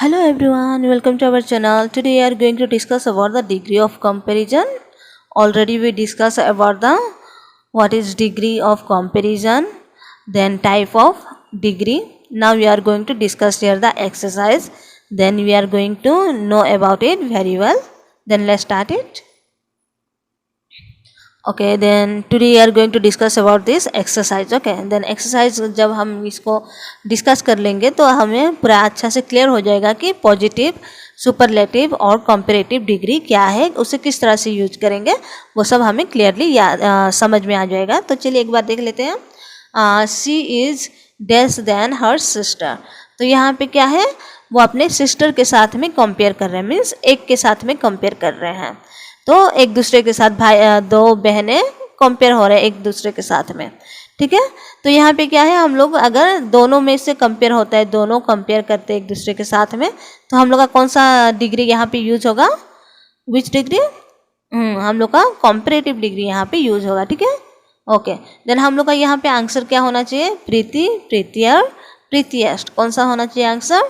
Hello everyone, welcome to our channel. Today we are going to discuss about the degree of comparison. Already we discussed about the what is degree of comparison, then type of degree. Now we are going to discuss here the exercise. Then we are going to know about it very well. Then let's start it. Okay, then today we are going to discuss about this exercise. Okay, then exercise जब हम इसको discuss कर लेंगे तो हमें पूरा अच्छा से क्लियर हो जाएगा कि पॉजिटिव, सुपरलेटिव और कंपैरेटिव डिग्री क्या है, उसे किस तरह से यूज करेंगे वो सब हमें क्लियरली समझ में आ जाएगा. तो चलिए एक बार देख लेते हैं. She is dash than her sister. तो यहाँ पे क्या है, वो अपने सिस्टर के साथ में कंपेयर कर रहे हैं, मीन्स एक के साथ में कंपेयर कर रहे हैं. तो एक दूसरे के साथ दो बहनें कंपेयर हो रहे हैं एक दूसरे के साथ में. ठीक है, तो यहाँ पे क्या है, हम लोग अगर दोनों में से कंपेयर होता है, दोनों कंपेयर करते हैं एक दूसरे के साथ में, तो हम लोग का कौन सा डिग्री यहाँ पे यूज होगा, विच डिग्री, हम लोग का कंपैरेटिव डिग्री यहाँ पे यूज होगा. ठीक है, ओके. देन हम लोग का यहाँ पे आंसर क्या होना चाहिए, प्रीति, प्रीतियर, प्रीतिएस्ट. कौन सा होना चाहिए आंसर,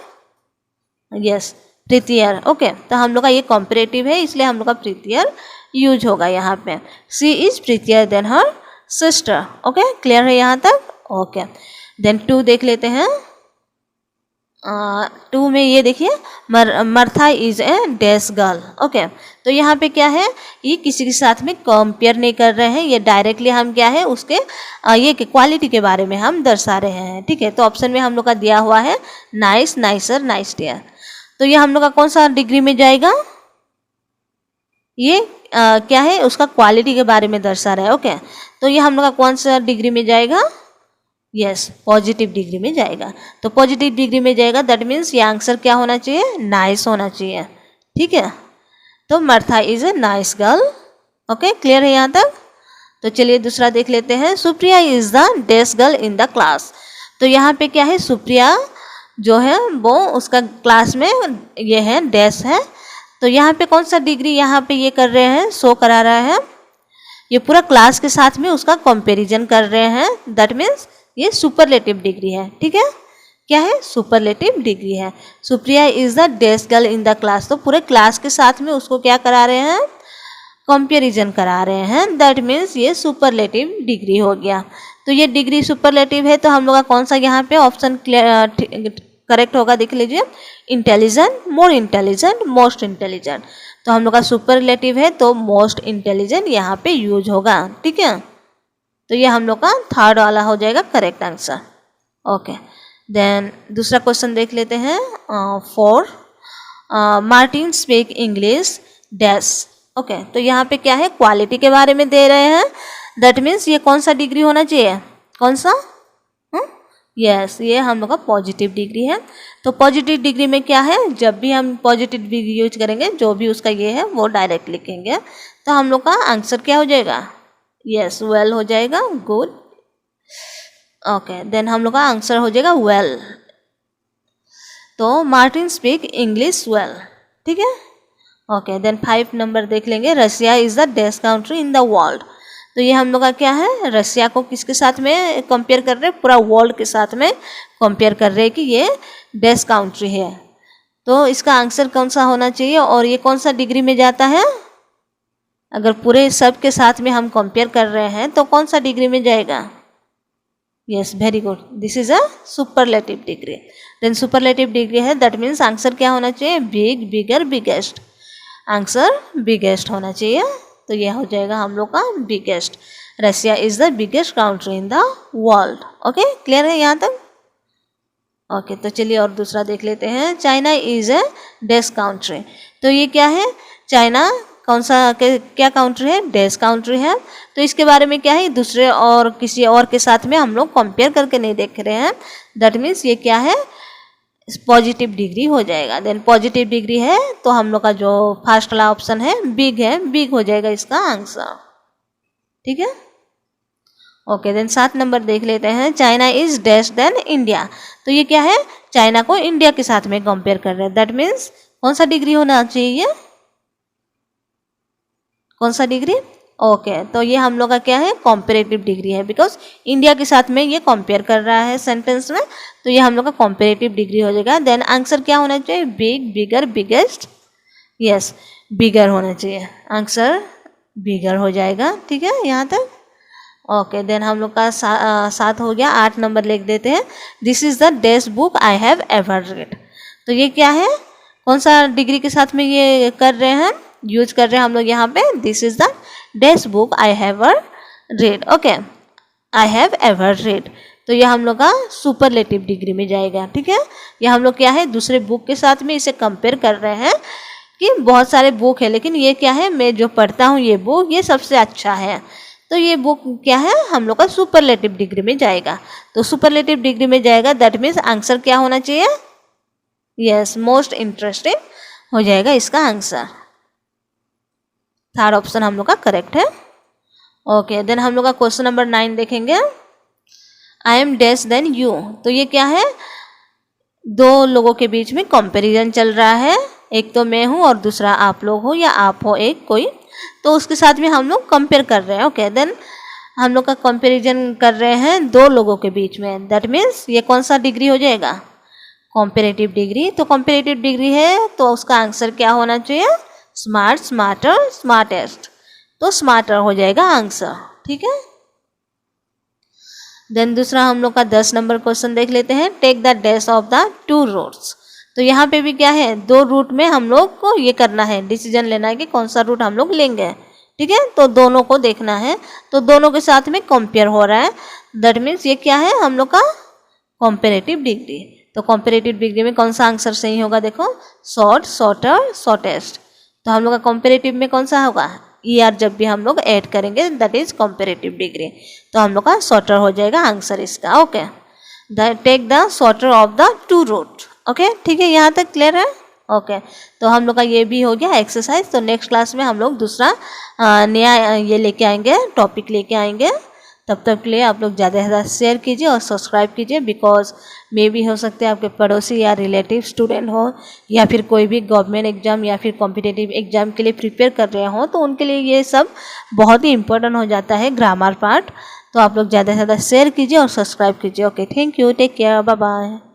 यस प्रीतियर. ओके, तो हम लोग का ये कॉम्परेटिव है, इसलिए हम लोग का प्रीतियर यूज होगा यहाँ पे. She is prettier than her sister. Okay, clear है यहाँ तक. ओके, देन 2 देख लेते हैं. 2 में ये देखिए, Martha is A dash girl. Okay, तो यहाँ पे क्या है, ये किसी के साथ में कंपेयर नहीं कर रहे हैं, ये डायरेक्टली हम क्या है उसके ये क्वालिटी के बारे में हम दर्शा रहे हैं. ठीक है, तो ऑप्शन में हम लोग का दिया हुआ है नाइस, नाइसर, नाइस डियर. तो ये हम लोग का कौन सा डिग्री में जाएगा, ये क्या है उसका क्वालिटी के बारे में दर्शा रहा है. ओके, तो ये हम लोग का कौन सा डिग्री में जाएगा, यस पॉजिटिव डिग्री में जाएगा. तो पॉजिटिव डिग्री में जाएगा, दैट मीन्स ये आंसर क्या होना चाहिए, नाइस होना चाहिए. ठीक है, तो Martha is a nice girl. Okay, clear है यहाँ तक. तो चलिए दूसरा देख लेते हैं. Supriya is the dash girl in the class. तो यहाँ पे क्या है, सुप्रिया जो है वो उसका क्लास में ये है डैश है. तो यहाँ पे कौन सा डिग्री यहाँ पे ये कर रहे हैं, शो करा रहा है, ये पूरा क्लास के साथ में उसका कंपैरिजन कर रहे हैं, दैट मीन्स ये सुपरलेटिव डिग्री है. ठीक है, क्या है, सुपरलेटिव डिग्री है. Supriya is the dash girl in the class. तो पूरे क्लास के साथ में उसको क्या करा रहे हैं, कंपैरिजन करा रहे हैं, दैट मीन्स ये सुपरलेटिव डिग्री हो गया. तो ये डिग्री सुपरलेटिव है, तो हम लोग का कौन सा यहाँ पे ऑप्शन करेक्ट होगा, देख लीजिए, intelligent, more intelligent, most intelligent. तो हम लोग का सुपरलेटिव है, तो मोस्ट इंटेलिजेंट यहाँ पे यूज होगा. ठीक है, तो ये हम लोग का थर्ड वाला हो जाएगा करेक्ट आंसर. ओके, देन दूसरा क्वेश्चन देख लेते हैं. 4 Martin speak English dash. Okay, तो यहाँ पे क्या है, क्वालिटी के बारे में दे रहे हैं, दैट मीन्स ये कौन सा डिग्री होना चाहिए, कौन सा, यस ये हम लोग का पॉजिटिव डिग्री है. तो पॉजिटिव डिग्री में क्या है, जब भी हम पॉजिटिव डिग्री यूज करेंगे, जो भी उसका ये है वो डायरेक्ट लिखेंगे, तो हम लोग का आंसर क्या हो जाएगा, यस वेल हो जाएगा, गुड. ओके, देन हम लोग का आंसर हो जाएगा वेल. तो मार्टिन स्पीक इंग्लिश वेल. ठीक है, ओके. देन 5 नंबर देख लेंगे. Russia is the best country in the world. तो ये हम लोग का क्या है, रशिया को किसके साथ में कंपेयर कर रहे हैं, पूरा वर्ल्ड के साथ में कंपेयर कर रहे हैं कि ये डेस्ट कंट्री है. तो इसका आंसर कौन सा होना चाहिए, और ये कौन सा डिग्री में जाता है, अगर पूरे सब के साथ में हम कंपेयर कर रहे हैं तो कौन सा डिग्री में जाएगा, yes very good, this is a superlative degree. Then superlative degree है, दैट मीन्स आंसर क्या होना चाहिए, big, bigger, biggest. Answer biggest होना चाहिए. तो यह हो जाएगा हम लोग का biggest. Russia is the biggest country in the world. Okay, clear है यहाँ तक. ओके, तो चलिए और दूसरा देख लेते हैं. China is a dash country. तो ये क्या है, चाइना कौन सा क्या कंट्री है, डेस कंट्री है. तो इसके बारे में क्या है, दूसरे और किसी और के साथ में हम लोग कंपेयर करके नहीं देख रहे हैं, दैट मीन्स ये क्या है, पॉजिटिव डिग्री हो जाएगा. देन पॉजिटिव डिग्री है, तो हम लोग का जो फर्स्ट वाला ऑप्शन है बिग है, बिग हो जाएगा इसका आंसर. ठीक है, ओके. देन 7 नंबर देख लेते हैं. China is dash than India. तो ये क्या है, चाइना को इंडिया के साथ में कंपेयर कर रहे हैं, दैट मीन्स कौन सा डिग्री होना चाहिए, कौन सा डिग्री, ओके, तो ये हम लोग का क्या है, कॉम्पेरेटिव डिग्री है, बिकॉज इंडिया के साथ में ये कंपेयर कर रहा है सेंटेंस में, तो ये हम लोग का कॉम्पेरेटिव डिग्री हो जाएगा। देन आंसर क्या होना चाहिए, बिग, बिगर, बिगेस्ट, यस बिगर होना चाहिए, आंसर बिगर हो जाएगा। ठीक है यहाँ तक। ओके, देन हम लोग का 7 हो गया। 8 नंबर लिख देते हैं, this is the best book I have ever read. तो ये क्या है, कौन सा डिग्री के साथ में ये कर रहे हैं, यूज कर रहे हैं हम लोग यहाँ पे, this is the best book I have read. Okay, I have ever read, तो ये हम लोग का सुपरलेटिव डिग्री में जाएगा। ठीक है, ये हम लोग क्या है, दूसरे बुक के साथ में इसे कंपेयर कर रहे हैं कि बहुत सारे बुक है, लेकिन ये क्या है, मैं जो पढ़ता हूँ ये बुक ये सबसे अच्छा है, तो ये बुक क्या है, हम लोग का सुपरलेटिव डिग्री में जाएगा। तो सुपरलेटिव डिग्री में जाएगा, दैट मीन्स आंसर क्या होना चाहिए, यस मोस्ट इंटरेस्टिंग हो जाएगा इसका आंसर। थर्ड ऑप्शन हम लोग का करेक्ट है। ओके, देन हम लोग का क्वेश्चन नंबर 9 देखेंगे, I am dash than you. तो ये क्या है, दो लोगों के बीच में कंपैरिजन चल रहा है, एक तो मैं हूँ और दूसरा आप लोग हो या आप हो एक कोई, तो उसके साथ में हम लोग कंपेयर कर रहे हैं। ओके, देन हम लोग का कंपैरिजन कर रहे हैं दो लोगों के बीच में, दैट मीन्स ये कौन सा डिग्री हो जाएगा, कॉम्पेरेटिव डिग्री। तो कॉम्पेरेटिव डिग्री है तो उसका आंसर क्या होना चाहिए, स्मार्ट, स्मार्टर, स्मार्टेस्ट, तो स्मार्टर हो जाएगा आंसर। ठीक है, देन दूसरा हम लोग का 10 नंबर क्वेश्चन देख लेते हैं, take the dash of the 2 roots. तो यहाँ पे भी क्या है, 2 रूट में हम लोग को ये करना है, डिसीजन लेना है कि कौन सा रूट हम लोग लेंगे। ठीक है, तो दोनों को देखना है, तो दोनों के साथ में कंपेयर हो रहा है, दैट मीन्स ये क्या है, हम लोग का कॉम्पेरेटिव डिग्री। तो कॉम्पेरेटिव डिग्री में कौन सा आंसर सही होगा, देखो शॉर्ट, शॉर्टर, शॉर्टेस्ट। तो हम लोग का कॉम्पेरेटिव में कौन सा होगा, ER जब भी हम लोग ऐड करेंगे दैट इज कॉम्पेरेटिव डिग्री, तो हम लोग का शॉर्टर हो जाएगा आंसर इसका। Okay, take the shorter of the 2 root. Okay, ठीक है, यहाँ तक क्लियर है। ओके, तो हम लोग का ये भी हो गया एक्सरसाइज। तो नेक्स्ट क्लास में हम लोग दूसरा नया ये लेके आएंगे, टॉपिक लेके आएंगे। तब तक के लिए आप लोग ज़्यादा से ज़्यादा शेयर कीजिए और सब्सक्राइब कीजिए, बिकॉज मे भी हो सकते हैं आपके पड़ोसी या रिलेटिव स्टूडेंट हो या फिर कोई भी गवर्नमेंट एग्जाम या फिर कॉम्पिटिटिव एग्जाम के लिए प्रिपेयर कर रहे हो, तो उनके लिए ये सब बहुत ही इंपॉर्टेंट हो जाता है, ग्रामर पार्ट। तो आप लोग ज़्यादा से ज़्यादा शेयर कीजिए और सब्सक्राइब कीजिए। Okay, thank you, take care, bye bye.